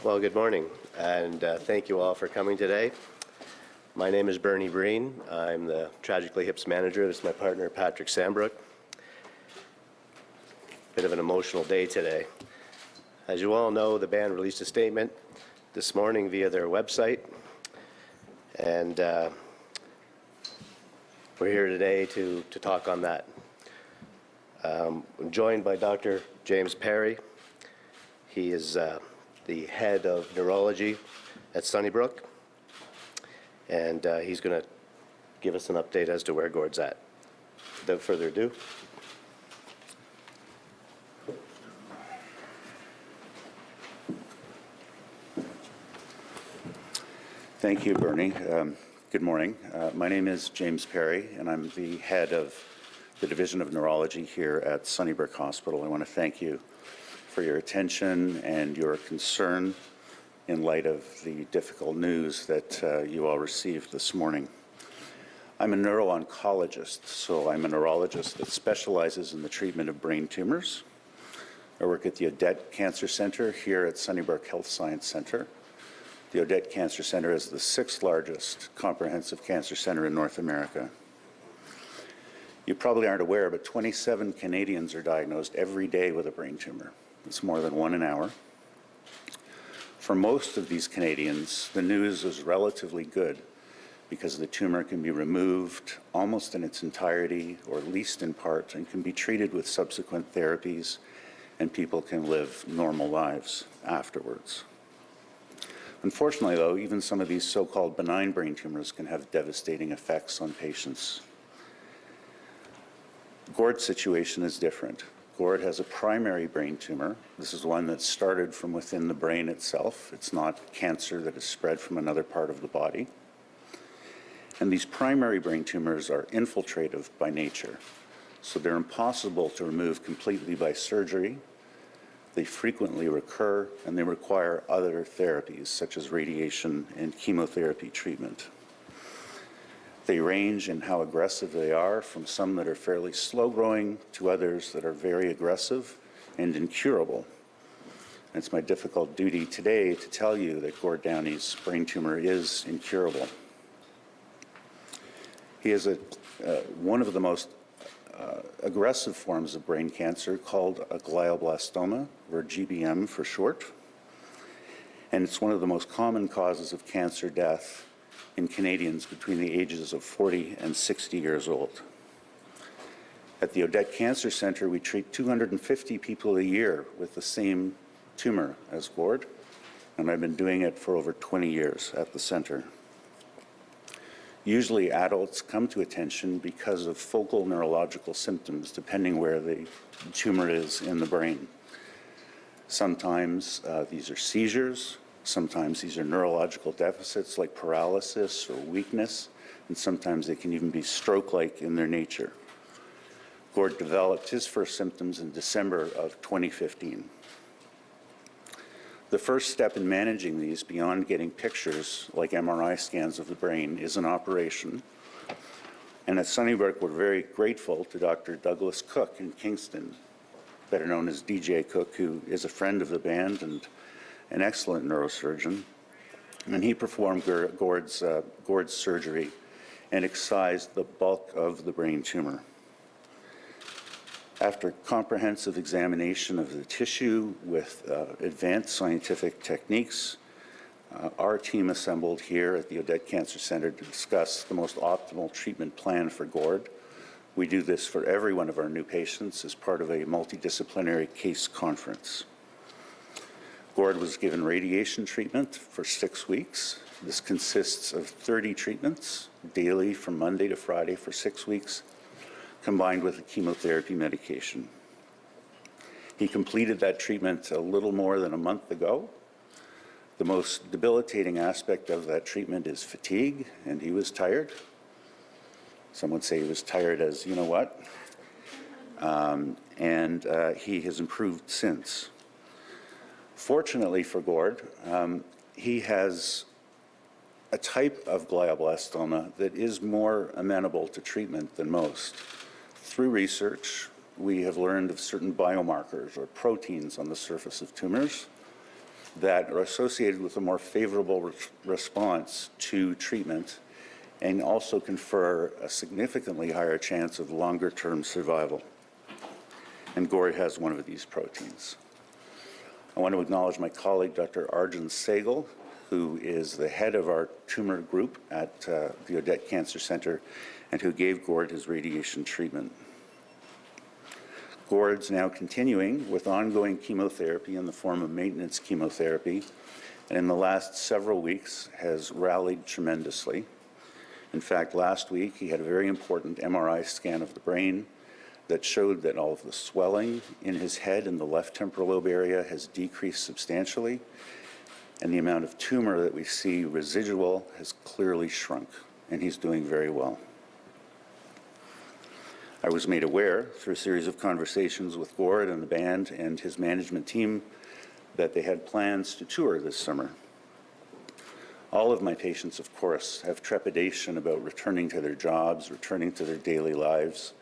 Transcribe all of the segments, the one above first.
Well, good morning, and thank you all for coming today. My name is Bernie Breen. I'm the Tragically Hip's manager. This is my partner, Patrick Sambrook. Bit of an emotional day today. As you all know, the band released a statement this morning via their website, and we're here today to talk on that. I'm joined by Dr. James Perry. He is the head of neurology at Sunnybrook, and he's going to give us an update as to where Gord's at. Without further ado. Thank you, Bernie. Good morning. My name is James Perry, and I'm the head of the Division of Neurology here at Sunnybrook Hospital. I want to thank you for your attention and your concern in light of the difficult news that you all received this morning. I'm a neuro-oncologist, so I'm a neurologist that specializes in the treatment of brain tumors. I work at the Odette Cancer Center here at Sunnybrook Health Science Center. The Odette Cancer Center is the 6th largest comprehensive cancer center in North America. You probably aren't aware, but 27 Canadians are diagnosed every day with a brain tumor. It's more than one an hour. For most of these Canadians, the news is relatively good because the tumor can be removed almost in its entirety, or at least in part, and can be treated with subsequent therapies, and people can live normal lives afterwards. Unfortunately, though, even some of these so-called benign brain tumors can have devastating effects on patients. Gord's situation is different. Gord has a primary brain tumor. This is one that started from within the brain itself. It's not cancer that is spread from another part of the body. And these primary brain tumors are infiltrative by nature, so they're impossible to remove completely by surgery. They frequently recur, and they require other therapies, such as radiation and chemotherapy treatment. They range in how aggressive they are, from some that are fairly slow-growing to others that are very aggressive and incurable. And it's my difficult duty today to tell you that Gord Downie's brain tumor is incurable. He has one of the most aggressive forms of brain cancer called a glioblastoma, or GBM for short. And it's one of the most common causes of cancer death in Canadians between the ages of 40 and 60 years old. At the Odette Cancer Center, we treat 250 people a year with the same tumor as Gord, and I've been doing it for over 20 years at the center. Usually adults come to attention because of focal neurological symptoms, depending where the tumor is in the brain. Sometimes these are seizures, sometimes these are neurological deficits like paralysis or weakness, and sometimes they can even be stroke-like in their nature. Gord developed his first symptoms in December of 2015. The first step in managing these, beyond getting pictures like MRI scans of the brain, is an operation. And at Sunnybrook, we're very grateful to Dr. Douglas Cook in Kingston, better known as DJ Cook, who is a friend of the band and an excellent neurosurgeon. And he performed Gord's surgery and excised the bulk of the brain tumor. After comprehensive examination of the tissue with advanced scientific techniques, our team assembled here at the Odette Cancer Center to discuss the most optimal treatment plan for Gord. We do this for every one of our new patients as part of a multidisciplinary case conference. Gord was given radiation treatment for 6 weeks. This consists of 30 treatments daily from Monday to Friday for 6 weeks, combined with a chemotherapy medication. He completed that treatment a little more than a month ago. The most debilitating aspect of that treatment is fatigue, and he was tired. Some would say he was tired as you know what. He has improved since. Fortunately for Gord, he has a type of glioblastoma that is more amenable to treatment than most. Through research, we have learned of certain biomarkers or proteins on the surface of tumors that are associated with a more favorable response to treatment and also confer a significantly higher chance of longer-term survival. And Gord has one of these proteins. I want to acknowledge my colleague, Dr. Arjun Sehgal, who is the head of our tumor group at the Odette Cancer Center and who gave Gord his radiation treatment. Gord's now continuing with ongoing chemotherapy in the form of maintenance chemotherapy, and in the last several weeks has rallied tremendously. In fact, last week he had a very important MRI scan of the brain that showed that all of the swelling in his head in the left temporal lobe area has decreased substantially, and the amount of tumor that we see residual has clearly shrunk, and he's doing very well. I was made aware through a series of conversations with Gord and the band and his management team that they had plans to tour this summer. All of my patients, of course, have trepidation about returning to their jobs, returning to their daily lives,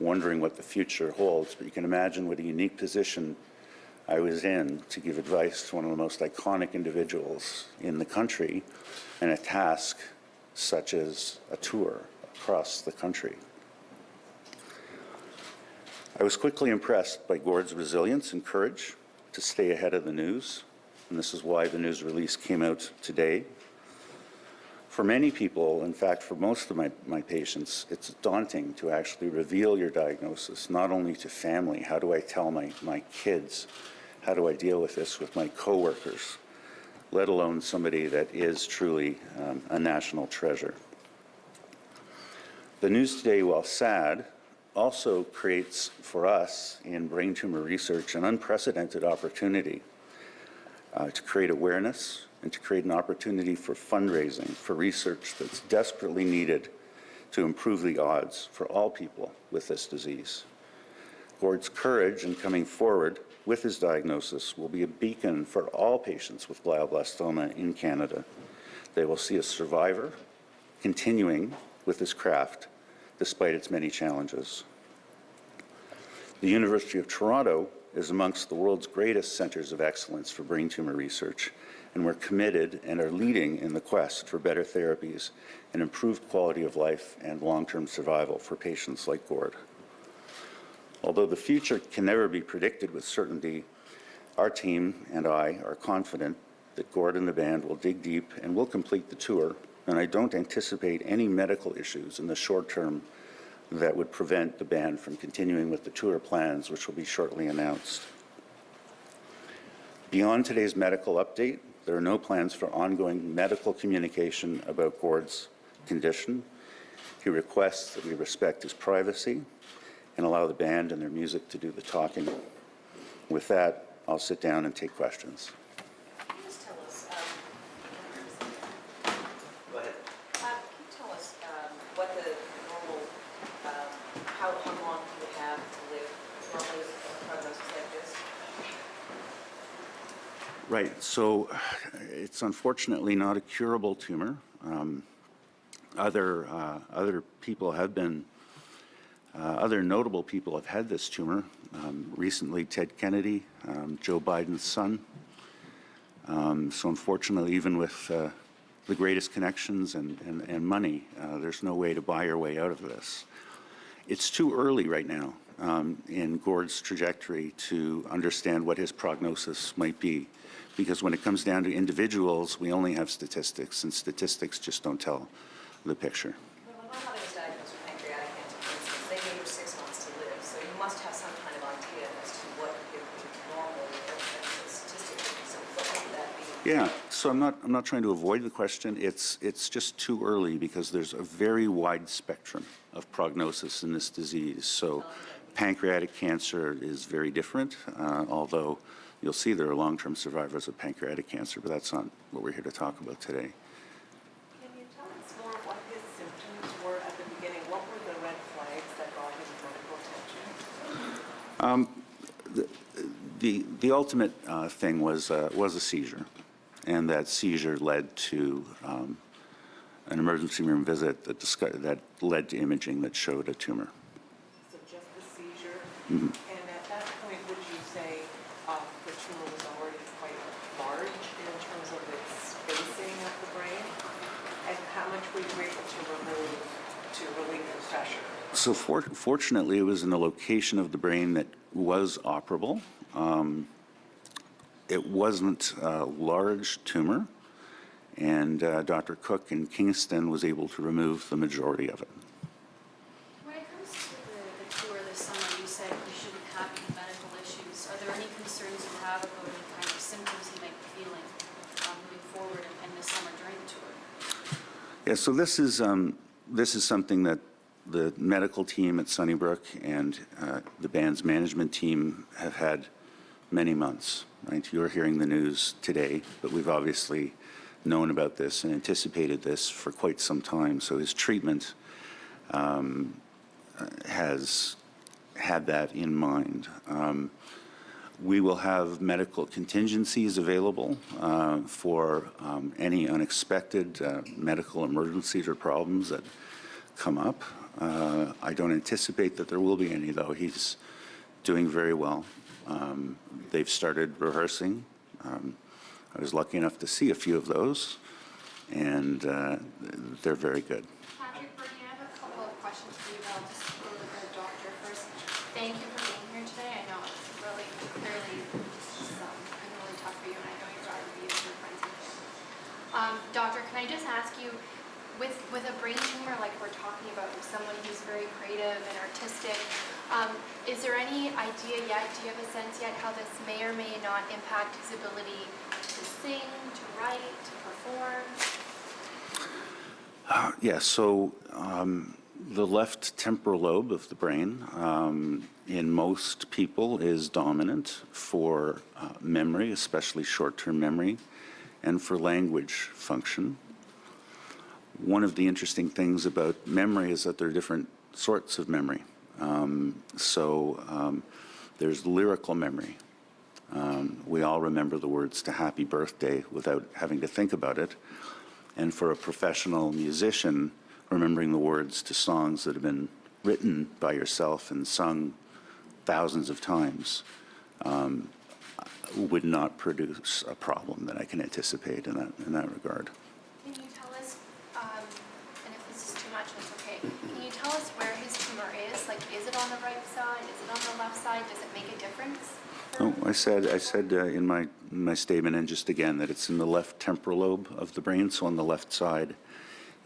wondering what the future holds. But you can imagine what a unique position I was in to give advice to one of the most iconic individuals in the country and a task such as a tour across the country. I was quickly impressed by Gord's resilience and courage to stay ahead of the news, and this is why the news release came out today. For many people, in fact, for most of my patients, it's daunting to actually reveal your diagnosis, not only to family. How do I tell my kids? How do I deal with this with my coworkers, let alone somebody that is truly a national treasure? The news today, while sad, also creates for us in brain tumor research an unprecedented opportunity to create awareness and to create an opportunity for fundraising, for research that's desperately needed to improve the odds for all people with this disease. Gord's courage in coming forward with his diagnosis will be a beacon for all patients with glioblastoma in Canada. They will see a survivor continuing with his craft despite its many challenges. The University of Toronto is amongst the world's greatest centers of excellence for brain tumor research, and we're committed and are leading in the quest for better therapies and improved quality of life and long-term survival for patients like Gord. Although the future can never be predicted with certainty, our team and I are confident that Gord and the band will dig deep and will complete the tour, and I don't anticipate any medical issues in the short term that would prevent the band from continuing with the tour plans, which will be shortly announced. Beyond today's medical update, there are no plans for ongoing medical communication about Gord's condition. He requests that we respect his privacy and allow the band and their music to do the talking. With that, I'll sit down and take questions. Can you just tell us, Go ahead. can you tell us what the normal, how long you would have to live normally with a prognosis like this? Right, so it's unfortunately not a curable tumor. Other people have been, other notable people have had this tumor. Recently, Ted Kennedy, Joe Biden's son. So unfortunately, even with the greatest connections and money, there's no way to buy your way out of this. It's too early right now in Gord's trajectory to understand what his prognosis might be, because when it comes down to individuals, we only have statistics, and statistics just don't tell the picture. Well, when my mother was diagnosed with pancreatic cancer, for instance, they gave her 6 months to live, so you must have some kind of idea as to what it would normally statistically, so what would that be? Yeah, so I'm not trying to avoid the question. It's just too early because there's a very wide spectrum of prognosis in this disease. So pancreatic cancer is very different, although you'll see there are long-term survivors of pancreatic cancer, but that's not what we're here to talk about today. Can you tell us more what his symptoms were at the beginning? What were the red flags that got his medical attention? The ultimate thing was a seizure, and that seizure led to an emergency room visit that led to imaging that showed a tumor. So just the seizure? Mm-hmm. And at that point, would you say the tumor was already quite large? were you able to relieve the pressure? So fortunately, it was in the location of the brain that was operable. It wasn't a large tumor, and Dr. Cook in Kingston was able to remove the majority of it. When it comes to the tour this summer, you said you shouldn't have any medical issues. Are there any concerns you have about any kind of symptoms you might be feeling moving forward in the summer during the tour? Yeah, so this is something that the medical team at Sunnybrook and the band's management team have had many months, right? You're hearing the news today, but we've obviously known about this and anticipated this for quite some time. So his treatment has had that in mind. We will have medical contingencies available for any unexpected medical emergencies or problems that come up. I don't anticipate that there will be any, though. He's doing very well. They've started rehearsing. I was lucky enough to see a few of those, and they're very good. Patrick, Bernie, I have a couple of questions for you, but I'll just go to the doctor first. Thank you for being here today. I know it's really, clearly, really tough for you, and I know you'd rather be with your friends and family. Doctor, can I just ask you, with a brain tumor like we're talking about, with someone who's very creative and artistic, is there any idea yet, do you have a sense yet how this may or may not impact his ability to sing, to write, to perform? Yeah, so the left temporal lobe of the brain in most people is dominant for memory, especially short-term memory, and for language function. One of the interesting things about memory is that there are different sorts of memory. There's lyrical memory. We all remember the words to Happy Birthday without having to think about it. And for a professional musician, remembering the words to songs that have been written by yourself and sung thousands of times would not produce a problem that I can anticipate in that regard. Can you tell us, and if this is too much, it's okay, can you tell us where his tumor is? Like, is it on the right side? Is it on the left side? Does it make a difference? Oh, I said in my statement, and just again, that it's in the left temporal lobe of the brain, so on the left side,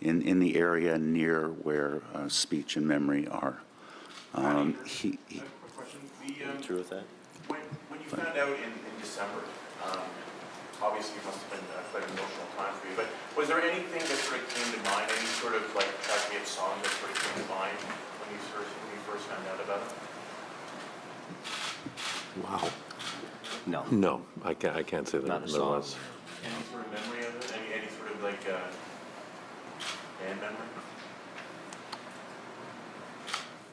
in the area near where speech and memory are. I have a quick question. True with that? When you found out in December, obviously it must have been quite an emotional time for you, but was there anything that sort of came to mind, any sort of like Tragically Hip song that sort of came to mind when you first found out about it? Wow. No. No, I can't say that Not a there song. was. Any sort of memory of it? Any sort of like band memory?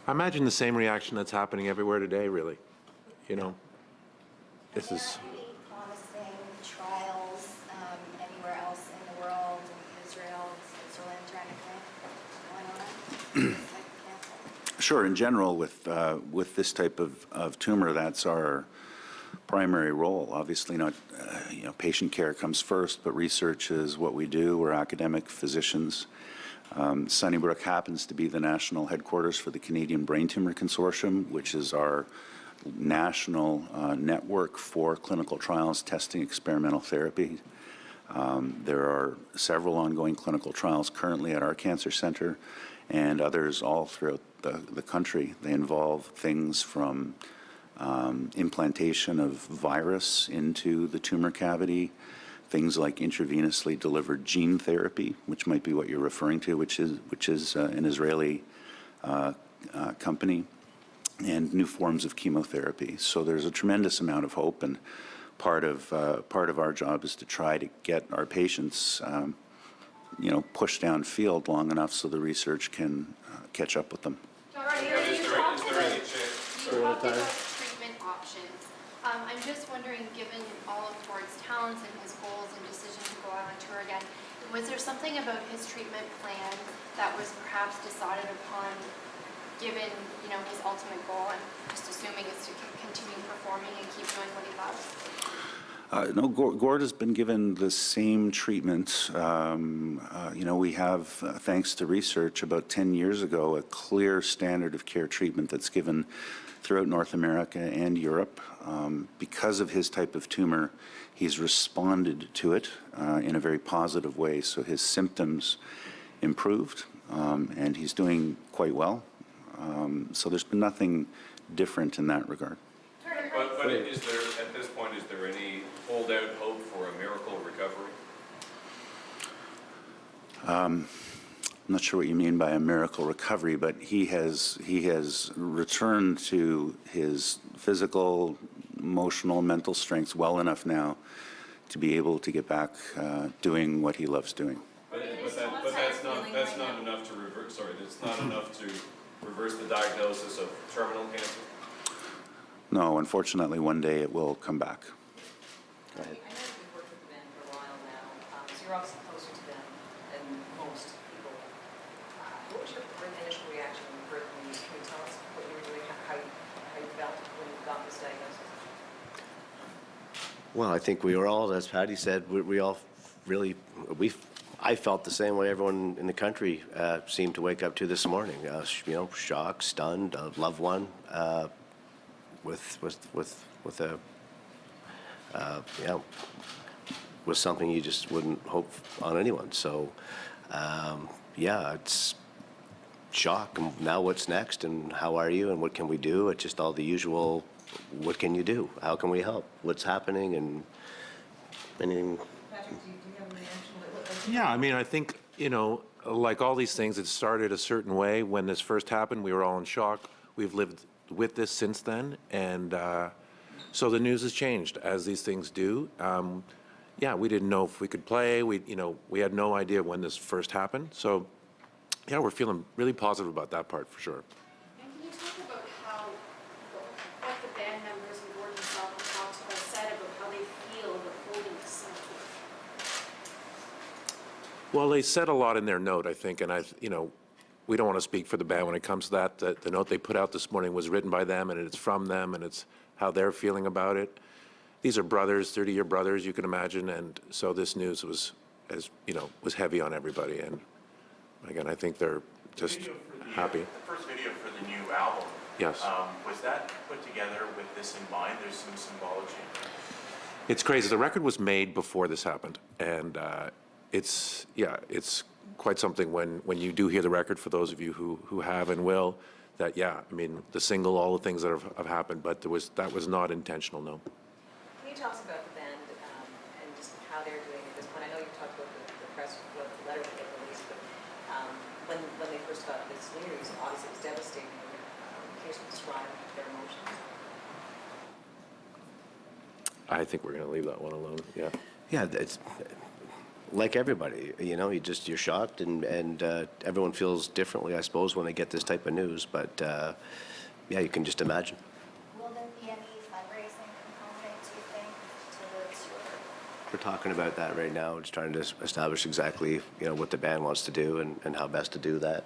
I imagine the same reaction that's happening everywhere today, really. You know, this Are is, there any promising trials anywhere else in the world, in Israel, Switzerland, or anything going on? This type of cancer? Sure. In general, with this type of tumor, that's our primary role. Obviously, not patient care comes first, but research is what we do. We're academic physicians. Sunnybrook happens to be the national headquarters for the Canadian Brain Tumor Consortium, which is our national network for clinical trials testing experimental therapy. There are several ongoing clinical trials currently at our cancer center and others all throughout the country. They involve things from implantation of virus into the tumor cavity, things like intravenously delivered gene therapy, which might be what you're referring to, which is an Israeli company, and new forms of chemotherapy. So there's a tremendous amount of hope, and part of our job is to try to get our patients, pushed downfield long enough so the research can catch up with them. Doctor, you talked about treatment options. I'm just wondering, given all of Gord's talents and his goals and decision to go out on tour again, was there something about his treatment plan that was perhaps decided upon, given his ultimate goal? I'm just assuming is to continue performing and keep doing what he loves. No, Gord has been given the same treatment. We have, thanks to research, about 10 years ago, a clear standard of care treatment that's given throughout North America and Europe. Because of his type of tumor, he's responded to it in a very positive way. So his symptoms improved, and he's doing quite well. So there's been nothing different in that regard. But is there, at this point, is there any holdout hope for a miracle recovery? I'm not sure what you mean by a miracle recovery, but he has returned to his physical, emotional, mental strengths well enough now to be able to get back doing what he loves doing. But that's not enough to reverse. Sorry, that's not enough to reverse the diagnosis of terminal cancer. No, unfortunately, one day it will come back. I know you've worked with the band for a while now, so you're obviously closer to them than most people. What was your initial reaction when you heard the news? Can you tell us what you were doing, how you felt when you got this diagnosis? Well, I think we were all, as Patty said, we all really, I felt the same way everyone in the country seemed to wake up to this morning. Shocked, stunned, a loved one with a was something you just wouldn't hope on anyone. So it's shock. And now what's next? And how are you? And what can we do? It's just all the usual. What can you do? How can we help? What's happening? And anything. Patrick, do you have a reaction? Yeah, I mean, I think, like all these things, it started a certain way. When this first happened, we were all in shock. We've lived with this since then, and so the news has changed, as these things do. We didn't know if we could play. We had no idea when this first happened. So, yeah, we're feeling really positive about that part for sure. And can you talk about what the band members and Gord himself have said about how they feel about holding this tour? Well, they said a lot in their note, I think, and we don't want to speak for the band when it comes to that. The note they put out this morning was written by them, and it's from them, and it's how they're feeling about it. These are brothers, 30-year brothers, you can imagine, and so this news was heavy on everybody. And again, I think they're just happy. The first video for the new album. Yes. Was that put together with this in mind? There's some symbology. It's crazy. The record was made before this happened, and it's quite something when you do hear the record, for those of you who have and will, that, the single, all the things that have happened, but that was not intentional, no. Can you tell us about the band and just how they're doing at this point? I know you talked about the press, the letter that they released, but when they first got this news, obviously it was devastating. Can you describe their emotions? I think we're going to leave that one alone, yeah. Yeah, it's like everybody, you're shocked, and everyone feels differently, I suppose, when they get this type of news. But you can just imagine. Will there be any fundraising component, do you think, to the tour? We're talking about that right now, just trying to establish exactly, what the band wants to do and how best to do that.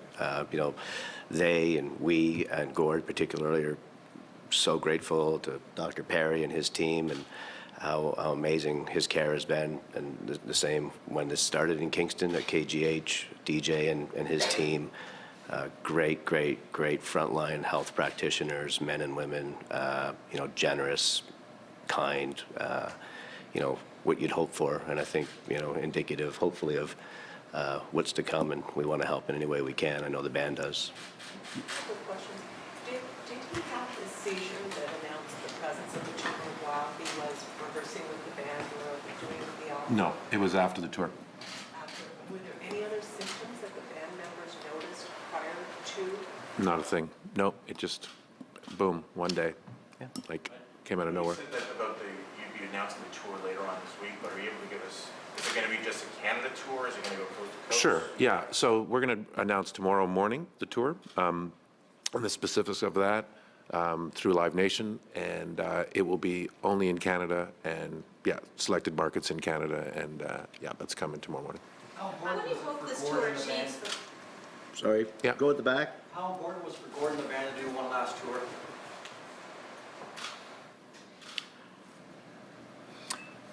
They and we and Gord particularly are so grateful to Dr. Perry and his team, and how amazing his care has been. And the same when this started in Kingston at KGH, DJ and his team, great frontline health practitioners, men and women, generous, kind, what you'd hope for. And I think, indicative, hopefully, of what's to come. And we want to help in any way we can. I know the band does. Quick question. Did he have the seizure that announced the presence of the tumor while he was rehearsing with the band or doing the album? No, it was after the tour. After, were there any other symptoms that the band members noticed prior to? Not a thing. No, it just, boom, one day. Came out of nowhere. You said that about you'd be announcing the tour later on this week, but are you able to give us, is it going to be just a Canada tour? Is it going to go coast to coast? Sure, yeah. So we're going to announce tomorrow morning the tour, and the specifics of that through Live Nation, and it will be only in Canada and, selected markets in Canada, and, that's coming tomorrow morning. How do you hope this tour achieves the Sorry, Yeah. go at the back. How important was for Gord and the band to do one last tour?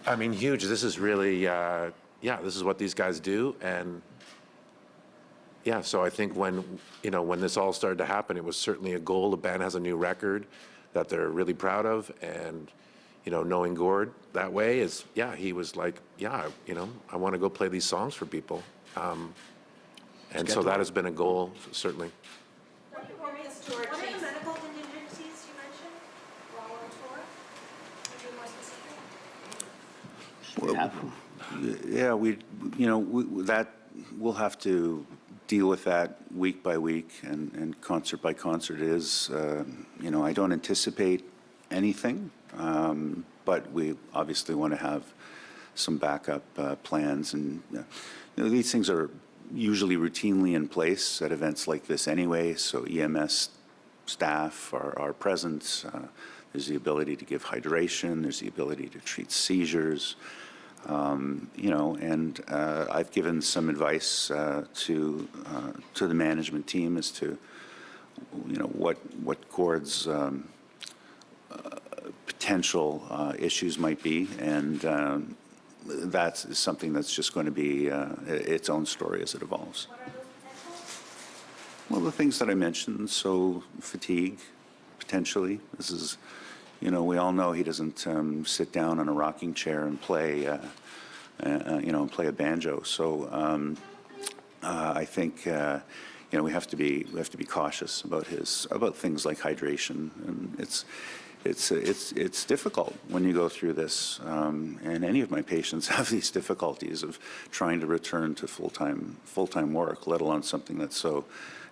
I mean, huge. This is really, yeah, this is what these guys do. And yeah, so I think when, when this all started to happen, it was certainly a goal. The band has a new record that they're really proud of. And, knowing Gord that way is, yeah, he was like, yeah, I want to go play these songs for people. And so that has been a goal, certainly. What are the medical contingencies you mentioned while on tour? Could you be more specific? Yeah, that, we'll have to deal with that week by week and concert by concert is, I don't anticipate anything, but we obviously want to have some backup plans. And these things are usually routinely in place at events like this anyway, so EMS staff are present. There's the ability to give hydration. There's the ability to treat seizures. And I've given some advice to the management team as to, what Gord's potential issues might be, and that's something that's just going to be its own story as it evolves. What are those potentials? Well, the things that I mentioned, so fatigue, potentially. This is, we all know he doesn't sit down on a rocking chair and play, play a banjo. So I think, we have to be cautious about things like hydration, and it's difficult when you go through this, and any of my patients have these difficulties of trying to return to full-time work, let alone something that's so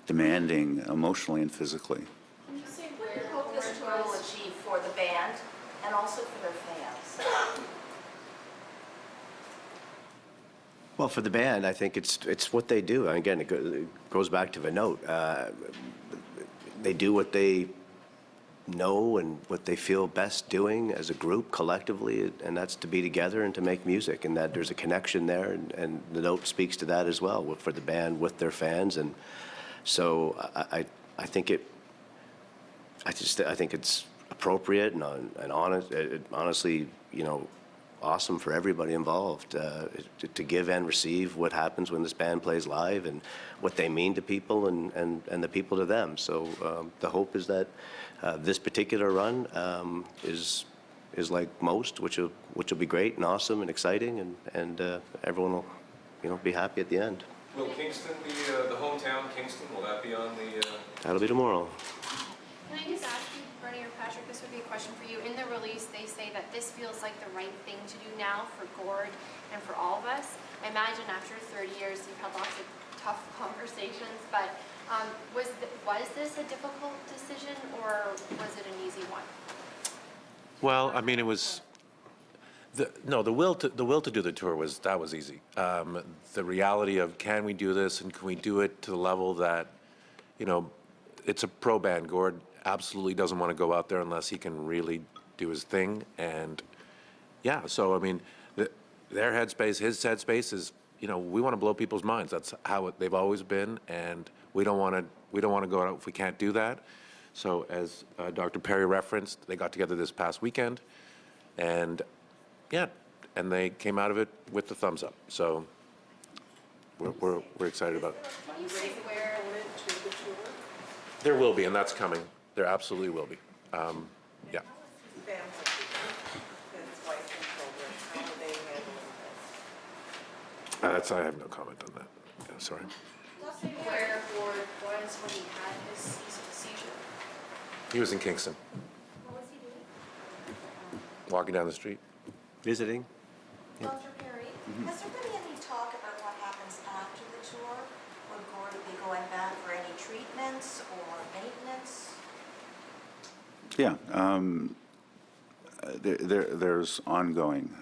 demanding emotionally and physically. Can you say What do where you hope this tour will achieve for the band and also for their fans? Well, for the band, I think it's what they do. And again, it goes back to the note. They do what they know and what they feel best doing as a group collectively, and that's to be together and to make music, and that there's a connection there, and the note speaks to that as well for the band with their fans. And so I think it's appropriate and honest, honestly, awesome for everybody involved to give and receive what happens when this band plays live and what they mean to people and the people to them. So the hope is that this particular run is like most, which will be great and awesome and exciting, and everyone will be happy at the end. Will Kingston be, the hometown Kingston, will that be on the? That'll be tomorrow. Can I just ask you, Bernie or Patrick, this would be a question for you. In the release, they say that this feels like the right thing to do now for Gord and for all of us. I imagine after 30 years, you've had lots of tough conversations, but was this a difficult decision, or was it an easy one? Well, I mean, it was, the will to do the tour was easy. The reality of, can we do this, and can we do it to the level that, it's a pro band. Gord absolutely doesn't want to go out there unless he can really do his thing. And yeah, so I mean, their headspace, his headspace is, we want to blow people's minds. That's how they've always been, and we don't want to go out if we can't do that. So as Dr. Perry referenced, they got together this past weekend, and yeah, and they came out of it with the thumbs up. So we're excited about it. Can you say where? To the tour? There will be, and that's coming. There absolutely will be. Yeah. Family, his wife and children, how are they handling this? I have no comment on that. Yeah, sorry. Where Gord was when he had his seizure? He was in Kingston, What was he doing? walking down the street. Visiting. Dr. Perry, has there been any talk about what happens after the tour? Will Gord be going back for any treatments or maintenance? Yeah, there's ongoing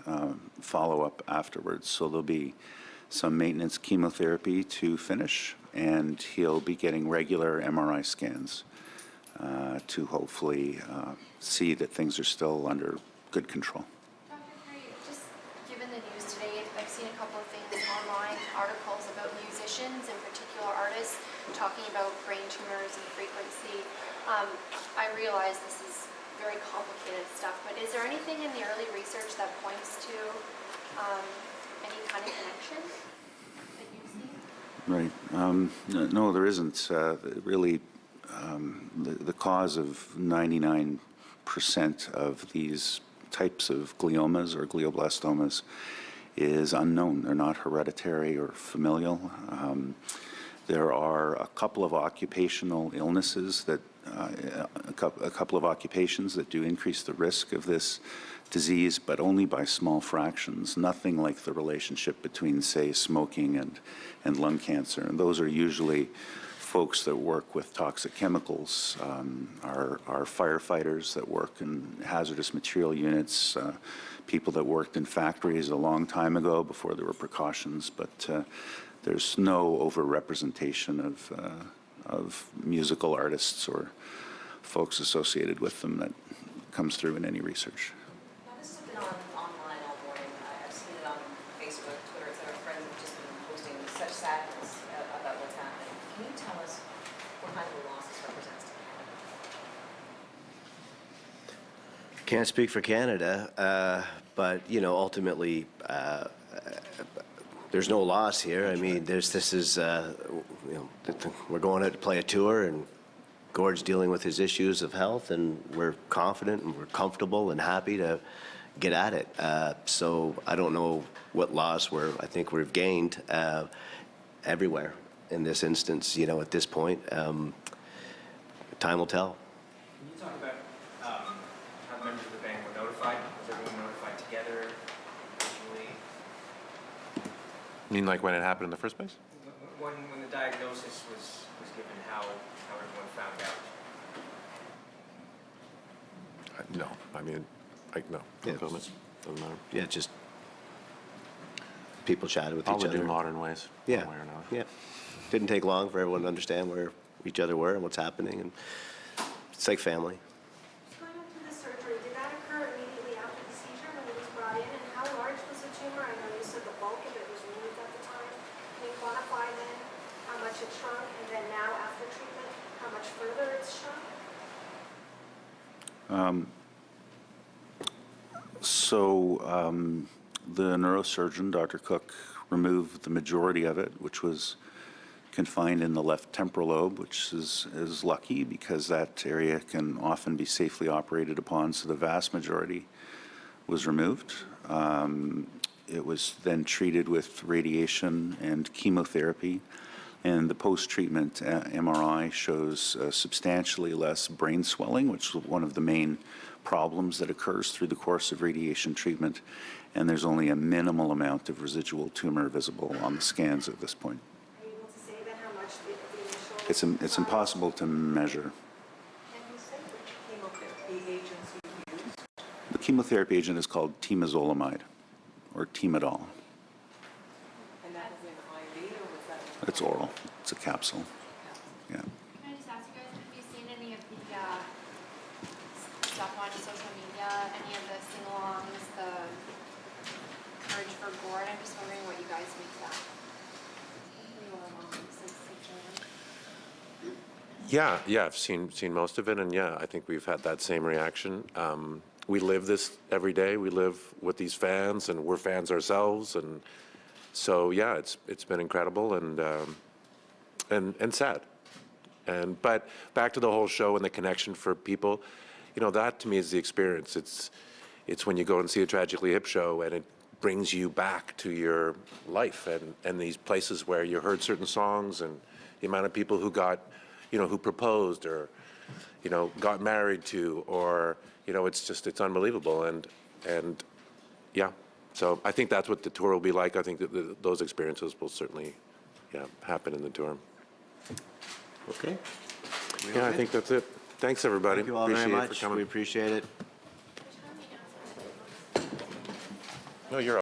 follow-up afterwards, so there'll be some maintenance chemotherapy to finish, and he'll be getting regular MRI scans to hopefully see that things are still under good control. Dr. Perry, just given the news today, I've seen a couple of things online, articles about musicians, in particular artists, talking about brain tumors and frequency. I realize this is very complicated stuff, but is there anything in the early research that points to any kind of connection that you've seen? Right. No, there isn't. Really, the cause of 99% of these types of gliomas or glioblastomas is unknown. They're not hereditary or familial. There are a couple of occupational illnesses that, a couple of occupations that do increase the risk of this disease, but only by small fractions. Nothing like the relationship between, say, smoking and lung cancer. And those are usually folks that work with toxic chemicals, are firefighters that work in hazardous material units, people that worked in factories a long time ago before there were precautions, but there's no overrepresentation of musical artists or folks associated with them that comes through in any research. Now, this has been online all morning. I've seen it on Facebook, Twitter, et cetera. Friends have just been posting such sadness about what's happening. Can you tell us what kind of a loss this represents to Canada? Can't speak for Canada, but, you know, ultimately, there's no loss here. I mean, this is, you know, we're going out to play a tour, and Gord's dealing with his issues of health, and we're confident and we're comfortable and happy to get at it. So I don't know what loss I think we've gained everywhere in this instance, you know, at this point. Time will tell. Can you talk about how the members of the band were notified? Was everyone notified together, individually? You mean like when it happened in the first place? When the diagnosis was given, how everyone found out? No, I mean, no. Yeah. Comment. Doesn't matter. Yeah, just people chatted with All each the other. new modern ways. Yeah, One way or another. yeah. Didn't take long for everyone to understand where each other were and what's happening, and it's like family. Going up to the surgery, did that occur immediately after the seizure when it was brought in? And how large was the tumor? I know you said the bulk of it was removed at the time. Can you quantify then how much it shrunk? And then now after treatment, how much further it's shrunk? The neurosurgeon, Dr. Cook, removed the majority of it, which was confined in the left temporal lobe, which is lucky because that area can often be safely operated upon, so the vast majority was removed. It was then treated with radiation and chemotherapy, and the post-treatment MRI shows substantially less brain swelling, which is one of the main problems that occurs through the course of radiation treatment, and there's only a minimal amount of residual tumor visible on the scans at this point. Are you able to say then how much the initial... It's impossible to measure. Can you say which chemotherapy agents you used? The chemotherapy agent is called temozolomide, or Temodol. And that was in IV or was that? It's oral. It's a capsule. Yeah. Can I just ask you guys, have you seen any of the stuff on social media, any of the sing-alongs, the Courage for Gord? I'm just wondering what you guys make of that. Yeah, I've seen most of it, and yeah, I think we've had that same reaction. We live this every day. We live with these fans, and we're fans ourselves, and so yeah, it's been incredible and sad. But back to the whole show and the connection for people, you know, that to me is the experience. It's when you go and see a Tragically Hip show, and it brings you back to your life and these places where you heard certain songs, and the amount of people who got, you know, who proposed or, you know, got married to, or, you know, it's unbelievable. And yeah, so I think that's what the tour will be like. I think that those experiences will certainly, yeah, happen in the tour. Okay. Yeah, I think that's it. Thanks, everybody. Thank you all very Appreciate it for much. coming. We appreciate it. No, you're